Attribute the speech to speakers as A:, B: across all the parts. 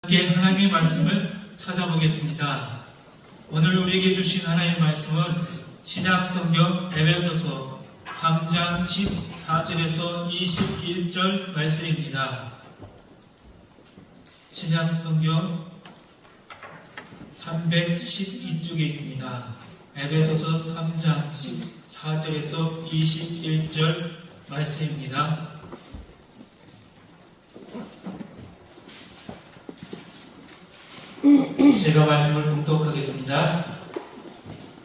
A: 함께 하나님의 말씀을 찾아보겠습니다. 오늘 우리에게 주신 하나님의 말씀은 신약성경 에베소서 3장 14절에서 21절 말씀입니다. 신약성경 312쪽에 있습니다. 에베소서 3장 14절에서 21절 말씀입니다. 제가 말씀을 봉독하겠습니다.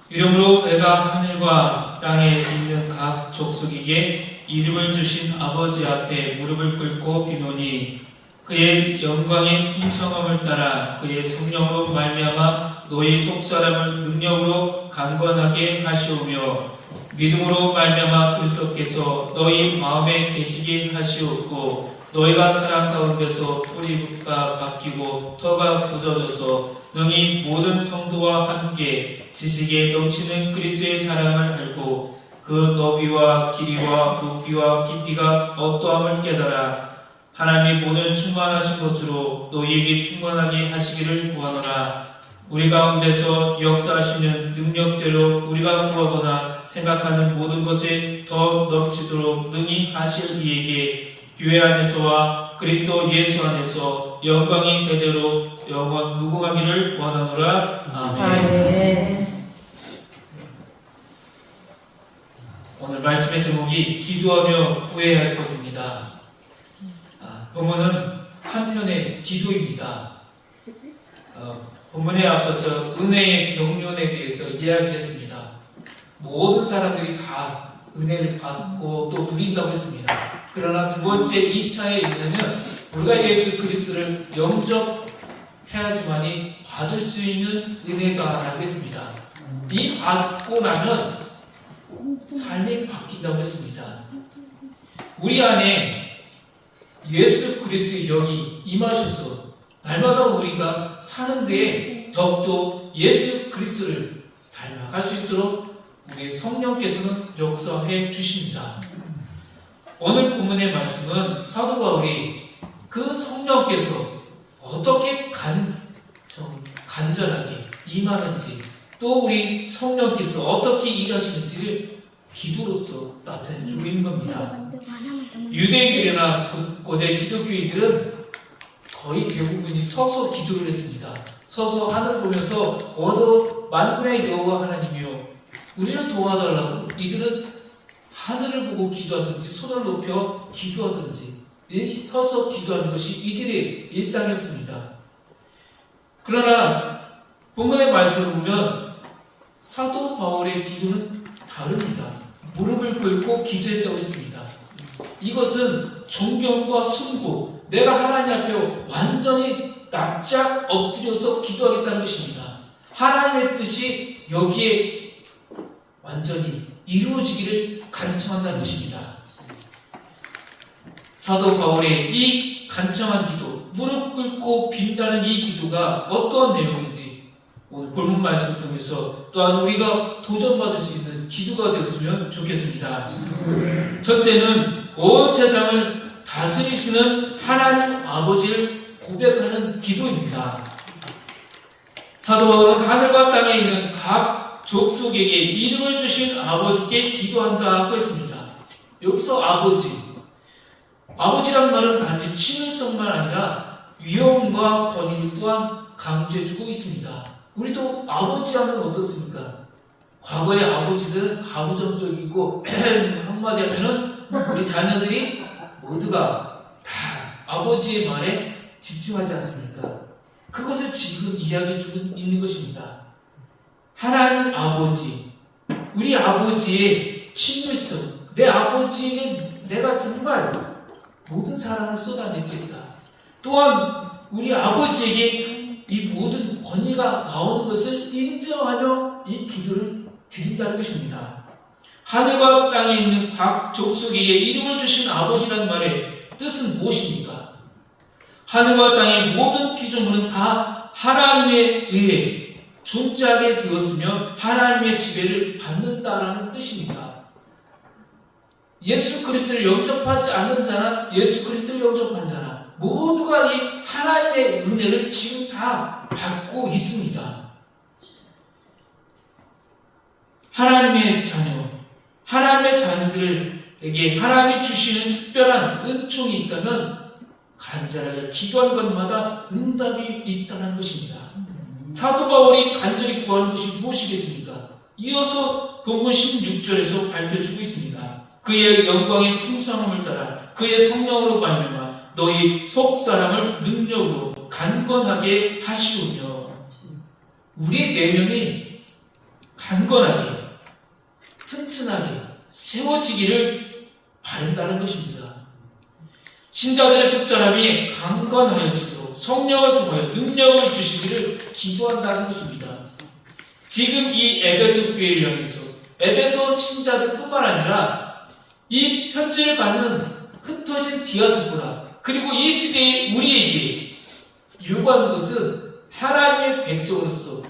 A: 이러므로 내가 하늘과 땅에 있는 각 족속에게 이름을 주신 아버지 앞에 무릎을 꿇고 비노니 그의 영광의 풍성함을 따라 그의 성령으로 말미암아 너희 속사람을 능력으로 강건하게 하시오며 믿음으로 말미암아 그리스도께서 너희 마음에 계시게 하시옵고 너희가 사랑 가운데서 뿌리가 바뀌고 터가 굳어져서 능히 모든 성도와 함께 지식에 넘치는 그리스도의 사랑을 알고 그 너비와 길이와 높이와 깊이가 어떠함을 깨달아 하나님의 모든 충만하신 것으로 너희에게 충만하게 하시기를 구하노라. 우리 가운데서 역사하시는 능력대로 우리가 구하거나 생각하는 모든 것에 더 넘치도록 능히 하실 이에게 교회 안에서와 그리스도 예수 안에서 영광이 대대로 영원 무궁하기를 원하노라. 아멘. 오늘 말씀의 제목이 기도하며 구해야 할 것입니다. 본문은 한편의 기도입니다. 본문에 앞서서 은혜의 경륜에 대해서 이야기를 했습니다. 모든 사람들이 다 은혜를 받고 또 누린다고 했습니다. 그러나 두 번째 2차의 은혜는 우리가 예수 그리스도를 영접해야지만이 받을 수 있는 은혜다라고 했습니다. 이 받고 나면 삶이 바뀐다고 했습니다. 우리 안에 예수 그리스도의 영이 임하셔서 날마다 우리가 사는 데에 더욱더 예수 그리스도를 닮아갈 수 있도록 우리 성령께서는 역사해 주십니다. 오늘 본문의 말씀은 사도 바울이 그 성령께서 어떻게 간절하게 임하는지 또 우리 성령께서 어떻게 일하시는지를 기도로서 나타내주고 있는 겁니다. 유대인들이나 고대 기독교인들은 거의 대부분이 서서 기도를 했습니다. 서서 하늘 보면서 만군의 여호와 하나님이여 우리를 도와달라고 이들은 하늘을 보고 기도하든지 손을 높여 기도하든지 서서 기도하는 것이 이들의 일상이었습니다. 그러나 본문의 말씀을 보면 사도 바울의 기도는 다릅니다. 무릎을 꿇고 기도했다고 했습니다. 이것은 존경과 순고, 내가 하나님 앞에 완전히 납작 엎드려서 기도하겠다는 것입니다. 하나님의 뜻이 여기에 완전히 이루어지기를 간청한다는 것입니다. 사도 바울의 이 간청한 기도, 무릎 꿇고 빈다는 이 기도가 어떠한 내용인지 오늘 본문 말씀을 통해서 또한 우리가 도전받을 수 있는 기도가 되었으면 좋겠습니다. 첫째는 온 세상을 다스리시는 하나님 아버지를 고백하는 기도입니다. 사도 바울은 하늘과 땅에 있는 각 족속에게 이름을 주신 아버지께 기도한다고 했습니다. 여기서 아버지란 말은 단지 친밀성만 아니라 위엄과 권위를 또한 강조해주고 있습니다. 우리도 아버지하면 어떻습니까? 과거의 아버지들은 가부장적이고 한마디 하면은 우리 자녀들이 모두가 다 아버지의 말에 집중하지 않습니까? 그것을 지금 이야기해주고 있는 것입니다. 하나님 아버지, 우리 아버지의 친밀성, 내 아버지에게 내가 정말 모든 사랑을 쏟아냈겠다. 또한 우리 아버지에게 이 모든 권위가 나오는 것을 인정하며 이 기도를 드린다는 것입니다. 하늘과 땅에 있는 각 족속에게 이름을 주신 아버지라는 말의 뜻은 무엇입니까? 하늘과 땅의 모든 피조물은 다 하나님에 의해 존재하게 되었으며 하나님의 지배를 받는다라는 뜻입니다. 예수 그리스도를 영접하지 않는 자나 예수 그리스도를 영접한 자나 모두가 이 하나님의 은혜를 지금 다 받고 있습니다. 하나님의 자녀, 하나님의 자녀들에게 하나님이 주시는 특별한 은총이 있다면 간절하게 기도한 것마다 응답이 있다는 것입니다. 사도 바울이 간절히 구하는 것이 무엇이겠습니까? 이어서 본문 16절에서 밝혀주고 있습니다. 그의 영광의 풍성함을 따라 그의 성령으로 말미암아 너희 속사람을 능력으로 강건하게 하시오며. 우리의 내면이 강건하게 튼튼하게 세워지기를 바란다는 것입니다. 신자들의 속사람이 강건하여지도록 성령을 통하여 능력을 주시기를 기도한다는 것입니다. 지금 이 에베소 교회를 향해서 에베소 신자들뿐만 아니라 이 편지를 받는 흩어진 디아스포라 그리고 이 시대의 우리에게 요구하는 것은 하나님의 백성으로서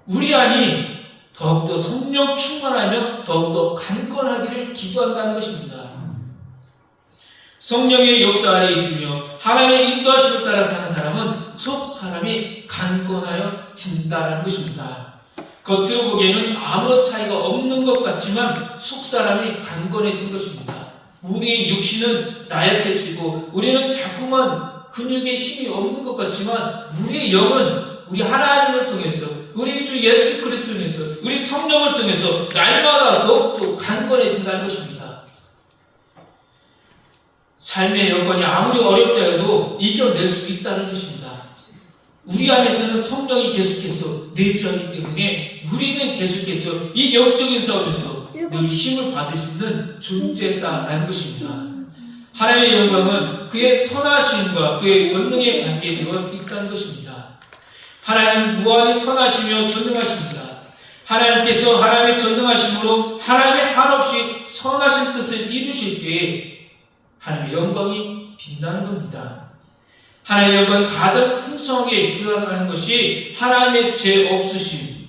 A: 우리 안이 더욱더 성령 충만하며 더욱더 강건하기를 기도한다는 것입니다. 성령의 역사 아래 있으며 하나님의 인도하심을 따라 사는 사람은 속 사람이 강건하여진다는 것입니다. 겉으로 보기에는 아무런 차이가 없는 것 같지만 속 사람이 강건해진 것입니다. 우리의 육신은 나약해지고 우리는 자꾸만 근육에 힘이 없는 것 같지만 우리의 영은 우리 하나님을 통해서 우리 주 예수 그리스도를 통해서 우리 성령을 통해서 날마다 더욱더 강건해진다는 것입니다. 삶의 여건이 아무리 어렵다 해도 이겨낼 수 있다는 것입니다. 우리 안에서는 성령이 계속해서 내주하기 때문에 우리는 계속해서 이 영적인 싸움에서 늘 힘을 받을 수 있는 존재다라는 것입니다. 하나님의 영광은 그의 선하심과 그의 권능에 관계되어 있다는 것입니다. 하나님은 무한히 선하시며 전능하십니다. 하나님께서 하나님의 전능하심으로 하나님의 한없이 선하신 뜻을 이루실 때에 하나님의 영광이 빛나는 겁니다. 하나님의 영광이 가장 풍성하게 드러나는 것이 하나님의 죄 없으신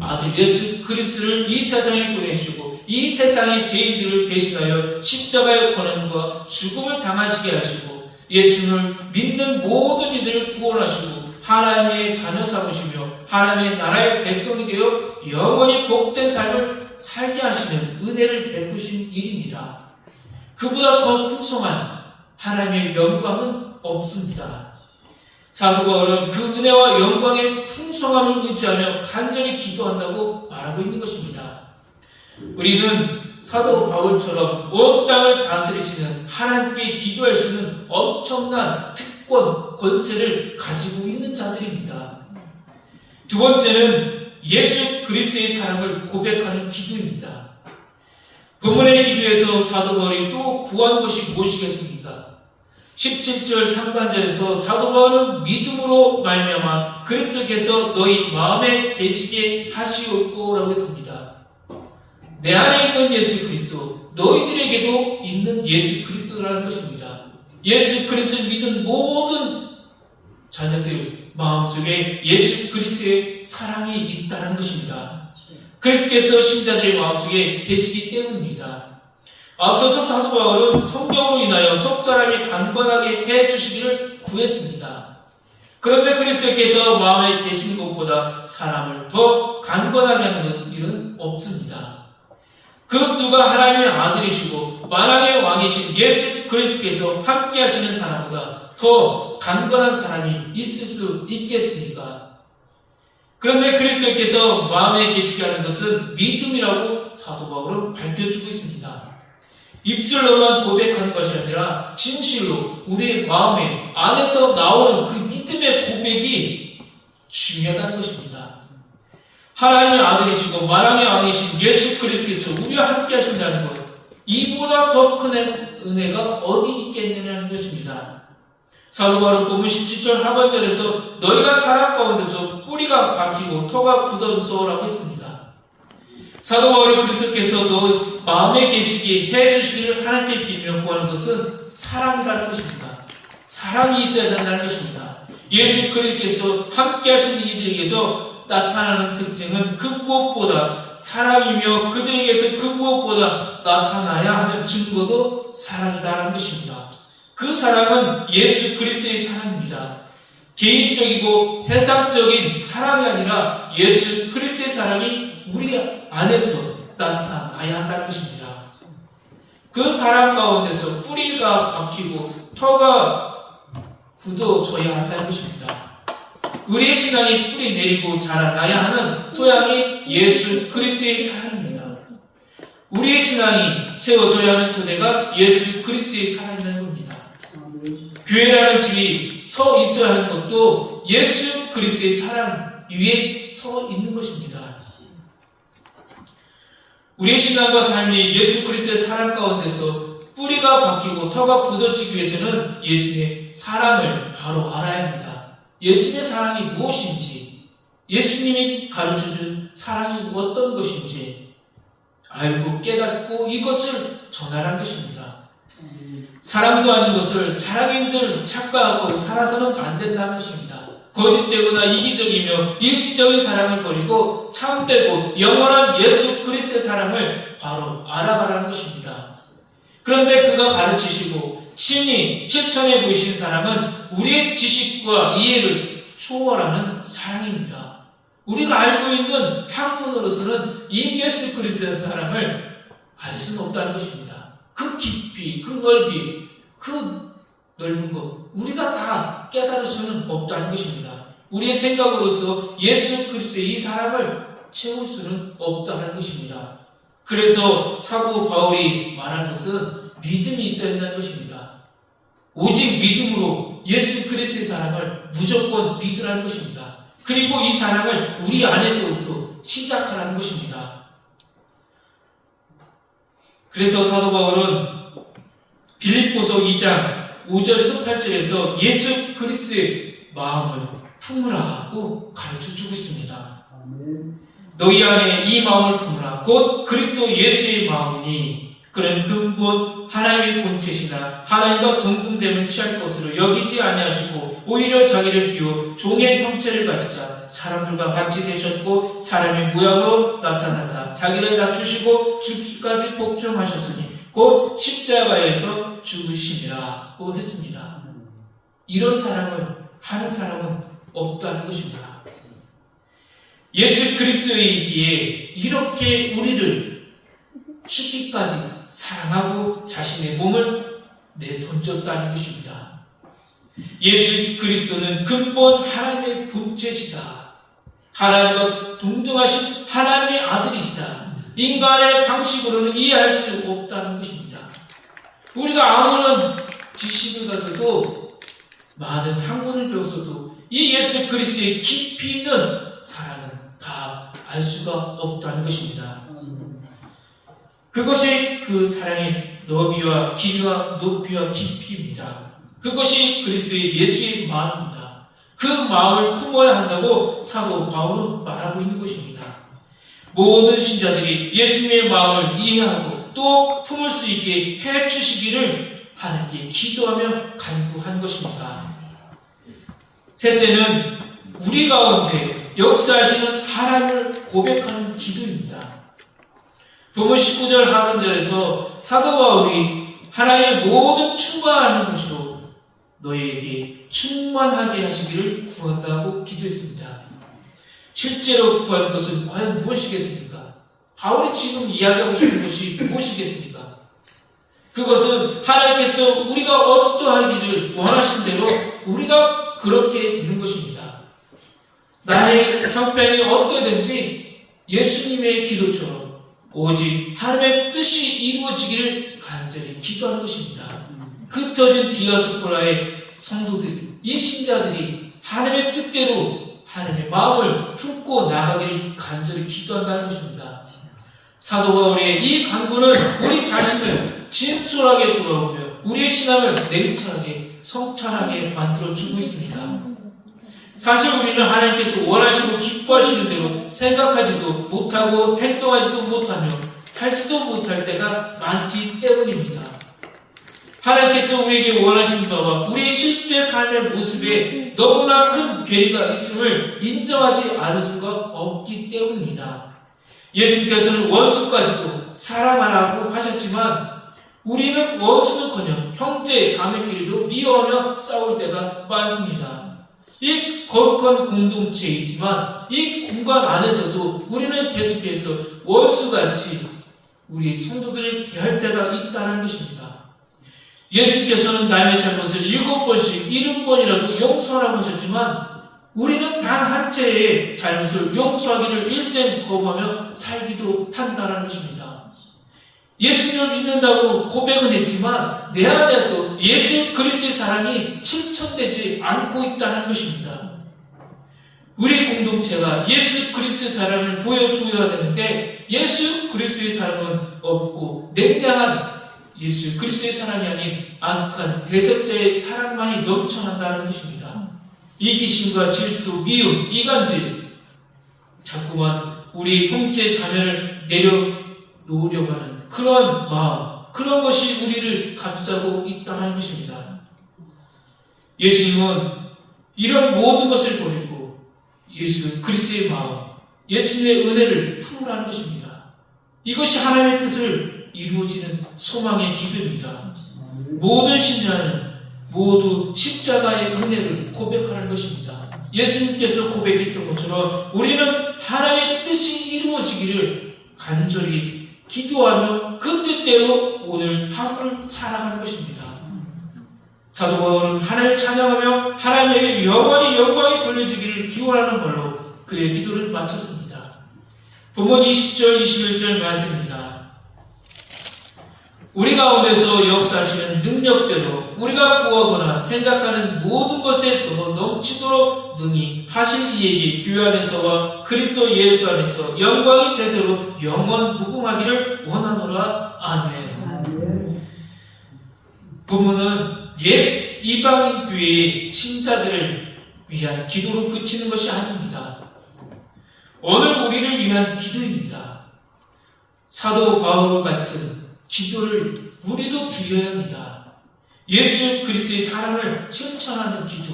A: 아들 예수 그리스도를 이 세상에 보내시고 이 세상의 죄인들을 대신하여 십자가의 고난과 죽음을 당하시게 하시고 예수를 믿는 모든 이들을 구원하시고 하나님의 자녀 삼으시며 하나님의 나라의 백성이 되어 영원히 복된 삶을 살게 하시는 은혜를 베푸신 일입니다. 그보다 더 풍성한 하나님의 영광은 없습니다. 사도 바울은 그 은혜와 영광의 풍성함을 의지하며 간절히 기도한다고 말하고 있는 것입니다. 우리는 사도 바울처럼 온 땅을 다스리시는 하나님께 기도할 수 있는 엄청난 특권, 권세를 가지고 있는 자들입니다. 두 번째는 예수 그리스도의 사랑을 고백하는 기도입니다. 본문의 기도에서 사도 바울이 또 구한 것이 무엇이겠습니까? 17절 상반절에서 사도 바울은 믿음으로 말미암아 그리스도께서 너희 마음에 계시게 하시옵고라고 했습니다. 내 안에 있는 예수 그리스도, 너희들에게도 있는 예수 그리스도라는 것입니다. 예수 그리스도를 믿은 모든 자녀들 마음속에 예수 그리스도의 사랑이 있다는 것입니다. 그리스도께서 신자들의 마음속에 계시기 때문입니다. 앞서서 사도 바울은 성령으로 인하여 속사람이 강건하게 해주시기를 구했습니다. 그런데 그리스도께서 마음에 계시는 것보다 사람을 더 강건하게 하는 일은 없습니다. 그 누가 하나님의 아들이시고 만왕의 왕이신 예수 그리스도께서 함께 하시는 사람보다 더 강건한 사람이 있을 수 있겠습니까? 그런데 그리스도께서 마음에 계시게 하는 것은 믿음이라고 사도 바울은 밝혀주고 있습니다. 입술로만 고백하는 것이 아니라 진실로 우리의 마음에 안에서 나오는 그 믿음의 고백이 중요하다는 것입니다. 하나님의 아들이시고 만왕의 왕이신 예수 그리스도께서 우리와 함께 하신다는 것, 이보다 더 큰 은혜가 어디 있겠느냐는 것입니다. 사도 바울은 본문 17절 하반절에서 너희가 사람 가운데서 뿌리가 박히고 터가 굳어져서라고 했습니다. 사도 바울이 그리스도께서 너 마음에 계시게 해주시기를 하나님께 빌며 구하는 것은 사랑이라는 것입니다. 사랑이 있어야 된다는 것입니다. 예수 그리스도께서 함께 하시는 이들에게서 나타나는 특징은 그 무엇보다 사랑이며 그들에게서 그 무엇보다 나타나야 하는 증거도 사랑이다라는 것입니다. 그 사랑은 예수 그리스도의 사랑입니다. 개인적이고 세상적인 사랑이 아니라 예수 그리스도의 사랑이 우리 안에서 나타나야 한다는 것입니다. 그 사랑 가운데서 뿌리가 박히고 터가 굳어져야 한다는 것입니다. 우리의 신앙이 뿌리 내리고 자라나야 하는 토양이 예수 그리스도의 사랑입니다. 우리의 신앙이 세워져야 하는 토대가 예수 그리스도의 사랑이라는 겁니다. 교회라는 집이 서 있어야 하는 것도 예수 그리스도의 사랑 위에 서 있는 것입니다. 우리의 신앙과 삶이 예수 그리스도의 사랑 가운데서 뿌리가 박히고 터가 굳어지기 위해서는 예수님의 사랑을 바로 알아야 합니다. 예수님의 사랑이 무엇인지, 예수님이 가르쳐준 사랑이 어떤 것인지 알고 깨닫고 이것을 전하라는 것입니다. 사랑도 아닌 것을 사랑인 줄 착각하고 살아서는 안 된다는 것입니다. 거짓되거나 이기적이며 일시적인 사랑을 버리고 참되고 영원한 예수 그리스도의 사랑을 바로 알아가라는 것입니다. 그런데 그가 가르치시고 친히 실천해 보이신 사랑은 우리의 지식과 이해를 초월하는 사랑입니다. 우리가 알고 있는 학문으로서는 이 예수 그리스도의 사랑을 알 수는 없다는 것입니다. 그 깊이, 그 넓이, 그 넓은 것 우리가 다 깨달을 수는 없다는 것입니다. 우리의 생각으로서 예수 그리스도의 이 사랑을 채울 수는 없다는 것입니다. 그래서 사도 바울이 말한 것은 믿음이 있어야 한다는 것입니다. 오직 믿음으로 예수 그리스도의 사랑을 무조건 믿으라는 것입니다. 그리고 이 사랑을 우리 안에서부터 시작하라는 것입니다. 그래서 사도 바울은 빌립보서 2장 5절에서 8절에서 예수 그리스도의 마음을 품으라고 가르쳐주고 있습니다. 너희 안에 이 마음을 품으라. 곧 그리스도 예수의 마음이니 그는 근본 하나님의 본체시나 하나님과 동등됨을 취할 것으로 여기지 아니하시고 오히려 자기를 비워 종의 형체를 가지사 사람들과 같이 되셨고 사람의 모양으로 나타나사 자기를 낮추시고 죽기까지 복종하셨으니 곧 십자가에서 죽으심이라고 했습니다. 이런 사랑을 하는 사람은 없다는 것입니다. 예수 그리스도이기에 이렇게 우리를 죽기까지 사랑하고 자신의 몸을 내던졌다는 것입니다. 예수 그리스도는 근본 하나님의 본체시다. 하나님과 동등하신 하나님의 아들이시다. 인간의 상식으로는 이해할 수 없다는 것입니다. 우리가 아무런 지식을 가져도 많은 학문을 배웠어도 이 예수 그리스도의 깊이 있는 사랑은 다 알 수가 없다는 것입니다. 그것이 그 사랑의 너비와 길이와 높이와 깊이입니다. 그것이 그리스도의 예수의 마음입니다. 그 마음을 품어야 한다고 사도 바울은 말하고 있는 것입니다. 모든 신자들이 예수님의 마음을 이해하고 또 품을 수 있게 해주시기를 하나님께 기도하며 간구한 것입니다. 셋째는 우리 가운데 역사하시는 하나님을 고백하는 기도입니다. 본문 19절 하반절에서 사도 바울이 하나님의 모든 충만하는 것으로 너희에게 충만하게 하시기를 구한다고 기도했습니다. 실제로 구한 것은 과연 무엇이겠습니까? 바울이 지금 이야기하고 싶은 것이 무엇이겠습니까? 그것은 하나님께서 우리가 어떠하기를 원하신 대로 우리가 그렇게 되는 것입니다. 나의 형편이 어떠든지 예수님의 기도처럼 오직 하나님의 뜻이 이루어지기를 간절히 기도하는 것입니다. 흩어진 디아스포라의 성도들, 이 신자들이 하나님의 뜻대로 하나님의 마음을 품고 나가기를 간절히 기도한다는 것입니다. 사도 바울의 이 간구는 우리 자신을 진솔하게 돌아오며 우리의 신앙을 냉철하게 성찰하게 만들어주고 있습니다. 사실 우리는 하나님께서 원하시고 기뻐하시는 대로 생각하지도 못하고 행동하지도 못하며 살지도 못할 때가 많기 때문입니다. 하나님께서 우리에게 원하시는 바와 우리의 실제 삶의 모습에 너무나 큰 괴리가 있음을 인정하지 않을 수가 없기 때문입니다. 예수님께서는 원수까지도 사랑하라고 하셨지만 우리는 원수는커녕 형제 자매끼리도 미워하며 싸울 때가 많습니다. 이 거룩한 공동체이지만 이 공간 안에서도 우리는 계속해서 원수같이 우리 성도들을 대할 때가 있다는 것입니다. 예수께서는 남의 잘못을 7번씩 70번이라도 용서하라고 하셨지만 우리는 단 한 채의 잘못을 용서하기를 일생 거부하며 살기도 한다는 것입니다. 예수님을 믿는다고 고백은 했지만 내 안에서 예수 그리스도의 사랑이 실천되지 않고 있다는 것입니다. 우리 공동체가 예수 그리스도의 사랑을 보여줘야 되는데 예수 그리스도의 사랑은 없고 냉랭한 예수 그리스도의 사랑이 아닌 악한 대적자의 사랑만이 넘쳐난다는 것입니다. 이기심과 질투, 미움, 이간질, 자꾸만 우리 형제 자매를 내려놓으려고 하는 그런 마음, 그런 것이 우리를 감싸고 있다는 것입니다. 예수님은 이런 모든 것을 버리고 예수 그리스도의 마음, 예수님의 은혜를 품으라는 것입니다. 이것이 하나님의 뜻을 이루어지는 소망의 기도입니다. 모든 신자는 모두 십자가의 은혜를 고백하는 것입니다. 예수님께서 고백했던 것처럼 우리는 하나님의 뜻이 이루어지기를 간절히 기도하며 그 뜻대로 오늘 하루를 살아가는 것입니다. 사도 바울은 하나님을 찬양하며 하나님에게 영원히 영광이 돌려지기를 기원하는 말로 그의 기도를 마쳤습니다. 본문 20절 21절 말씀입니다. 우리 가운데서 역사하시는 능력대로 우리가 구하거나 생각하는 모든 것에 더 넘치도록 능히 하신 이에게 교회 안에서와 그리스도 예수 안에서 영광이 되도록 영원 무궁하기를 원하노라. 아멘. 본문은 옛 이방인 교회의 신자들을 위한 기도로 그치는 것이 아닙니다. 오늘 우리를 위한 기도입니다. 사도 바울 같은 기도를 우리도 드려야 합니다. 예수 그리스도의 사랑을 실천하는 기도,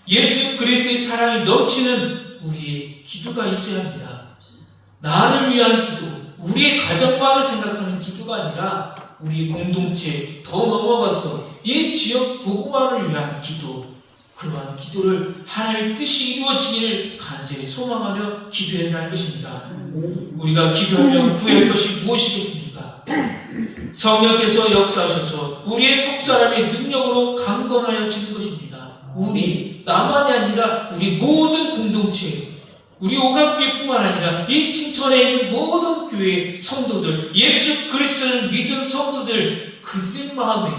A: 예수 그리스도의 사랑이 넘치는 우리의 기도가 있어야 합니다. 나를 위한 기도, 우리의 가정만을 생각하는 기도가 아니라 우리 공동체 더 넘어가서 이 지역 복음화를 위한 기도, 그러한 기도를 하나님의 뜻이 이루어지기를 간절히 소망하며 기도해야 할 것입니다. 우리가 기도하며 구할 것이 무엇이겠습니까? 성령께서 역사하셔서 우리의 속사람의 능력으로 강건하여지는 것입니다. 우리, 나만이 아니라 우리 모든 공동체, 우리 오각교회뿐만 아니라 이 칭천에 있는 모든 교회 성도들, 예수 그리스도를 믿은 성도들, 그들의 마음에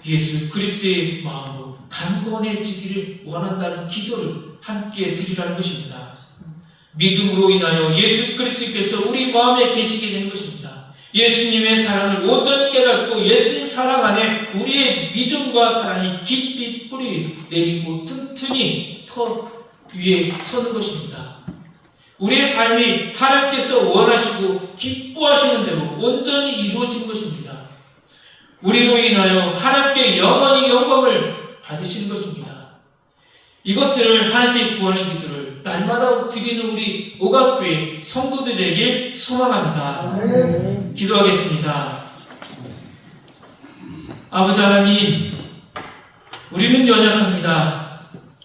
A: 예수 그리스도의 마음으로 강건해지기를 원한다는 기도를 함께 드리라는 것입니다. 믿음으로 인하여 예수 그리스도께서 우리 마음에 계시게 된 것입니다. 예수님의 사랑을 온전히 깨닫고 예수님 사랑 안에 우리의 믿음과 사랑이 깊이 뿌리 내리고 튼튼히 터 위에 서는 것입니다. 우리의 삶이 하나님께서 원하시고 기뻐하시는 대로 온전히 이루어진 것입니다. 우리로 인하여 하나님께 영원히 영광을 받으시는 것입니다. 이것들을 하나님께 구하는 기도를 날마다 드리는 우리 오각교회 성도들에게 소망합니다. 기도하겠습니다. 아버지 하나님, 우리는 연약합니다.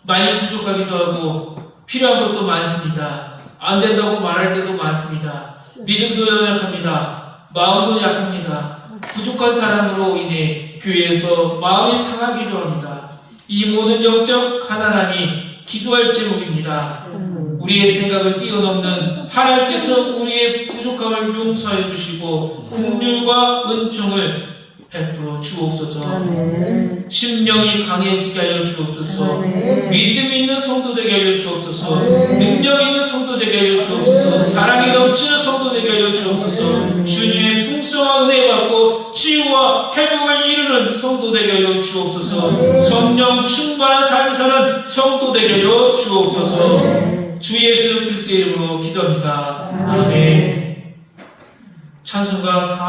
A: 많이 부족하기도 하고 필요한 것도 많습니다. 안 된다고 말할 때도 많습니다. 믿음도 연약합니다. 마음도 약합니다. 부족한 사람으로 인해 교회에서 마음이 상하기도 합니다. 이 모든 영적 가난함이 기도할 제목입니다. 우리의 생각을 뛰어넘는 하나님께서 우리의 부족함을 용서해 주시고 긍휼과 은총을 베풀어 주옵소서. 심령이 강해지게 하여 주옵소서. 믿음 있는 성도 되게 하여 주옵소서. 능력 있는 성도 되게 하여 주옵소서. 사랑이 넘치는 성도 되게 하여 주옵소서. 주님의 풍성한 은혜 받고 치유와 회복을 이루는 성도 되게 하여 주옵소서. 성령 충만한 삶을 사는 성도 되게 하여 주옵소서. 주 예수 그리스도의 이름으로 기도합니다. 아멘. 찬송가 400